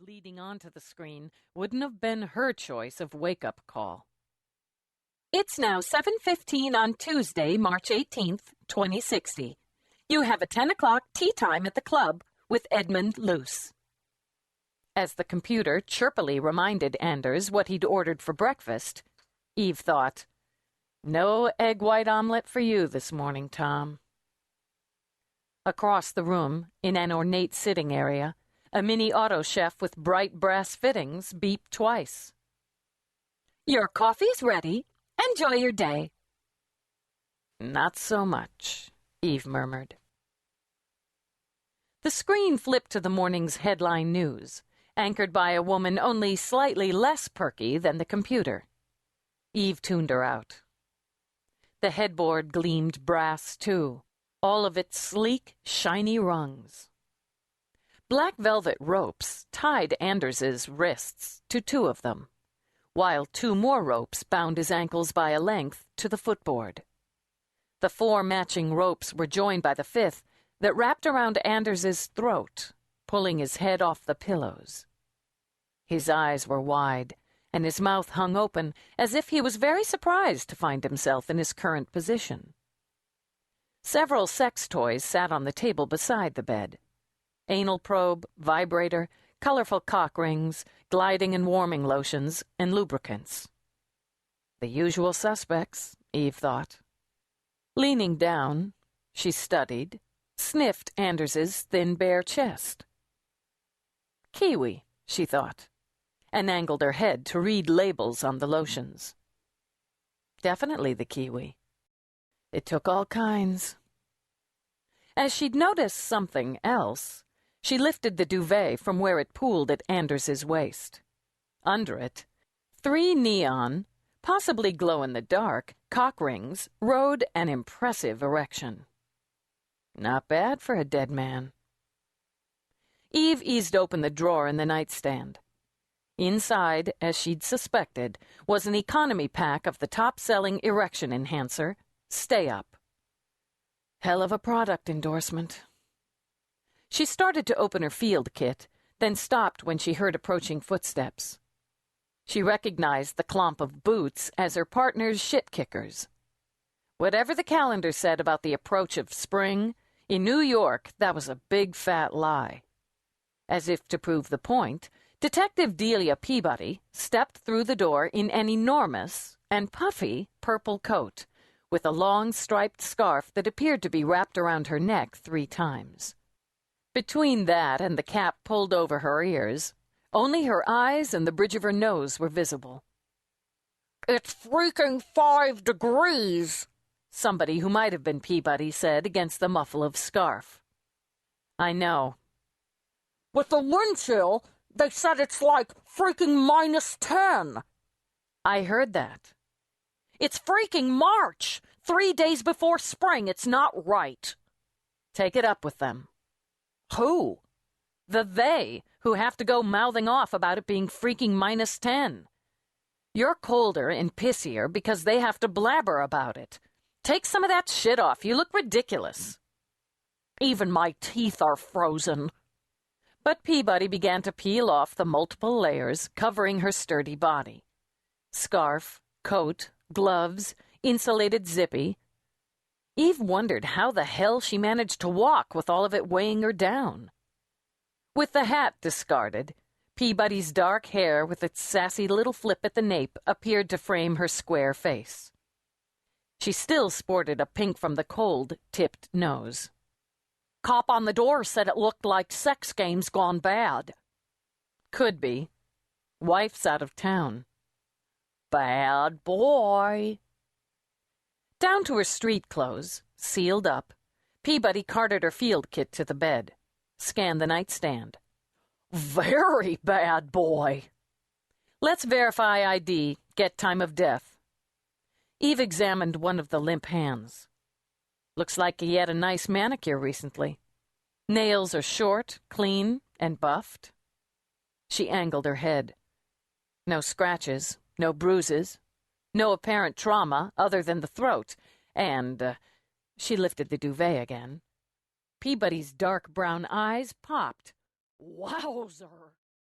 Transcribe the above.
leading onto the screen wouldn't have been her choice of wake-up call. It's now 7:15 on Tuesday, March 18th, 2060. You have a 10 o'clock tea time at the club with Edmund Luce. As the computer chirpily reminded Anders what he'd ordered for breakfast, Eve thought, "No egg white omelet for you this morning, Tom." Across the room, in an ornate sitting area, a mini auto chef with bright brass fittings beeped twice. "Your coffee's ready. Enjoy your day." "Not so much," Eve murmured. The screen flipped to the morning's headline news, anchored by a woman only slightly less perky than the computer. Eve tuned her out. The headboard gleamed brass, too, all of its sleek, shiny rungs. Black velvet ropes tied Anders's wrists to two of them, while two more ropes bound his ankles by a length to the footboard. The four matching ropes were joined by the fifth that wrapped around Anders's throat, pulling his head off the pillows. His eyes were wide, and his mouth hung open as if he was very surprised to find himself in his current position. Several sex toys sat on the table beside the bed. Anal probe, vibrator, colorful cock rings, gliding and warming lotions, and lubricants. The usual suspects, Eve thought. Leaning down, she studied, sniffed Anders's thin bare chest. Kiwi, she thought, and angled her head to read labels on the lotions. Definitely the kiwi. It took all kinds. As she'd noticed something else, she lifted the duvet from where it pooled at Anders's waist. Under it, 3 neon, possibly glow-in-the-dark, cock rings rode an impressive erection. Not bad for a dead man. Eve eased open the drawer in the nightstand. Inside, as she'd suspected, was an economy pack of the top-selling erection enhancer, Stay Up. Hell of a product endorsement. She started to open her field kit, then stopped when she heard approaching footsteps. She recognized the clomp of boots as her partner's shit-kickers. Whatever the calendar said about the approach of spring, in New York that was a big fat lie. As if to prove the point, Detective Delia Peabody stepped through the door in an enormous and puffy purple coat, with a long striped scarf that appeared to be wrapped around her neck 3 times. Between that and the cap pulled over her ears, only her eyes and the bridge of her nose were visible. "It's freaking 5 degrees," somebody who might have been Peabody said against the muffle of scarf. "I know." "With the wind chill, they said it's like freaking -10. "I heard that." "It's freaking March! 3 days before spring. It's not right." "Take it up with them." "Who?" "The they, who have to go mouthing off about it being freaking -10. You're colder and pissier because they have to blabber about it. Take some of that shit off. You look ridiculous." "Even my teeth are frozen." But Peabody began to peel off the multiple layers covering her sturdy body. Scarf, coat, gloves, insulated zippy. Eve wondered how the hell she managed to walk with all of it weighing her down. With the hat discarded, Peabody's dark hair with its sassy little flip at the nape appeared to frame her square face. She still sported a pink from the cold, tipped nose. "Cop on the door said it looked like sex games gone bad." "Could be. Wife's out of town." "Bad boy." Down to her street clothes, sealed up, Peabody carted her field kit to the bed, scanned the nightstand. "Very bad boy." "Let's verify ID, get time of death." Eve examined one of the limp hands. Looks like he had a nice manicure recently. Nails are short, clean, and buffed. She angled her head. No scratches, no bruises, no apparent trauma other than the throat, and, she lifted the duvet again. Peabody's dark brown eyes popped. "Wowzer!"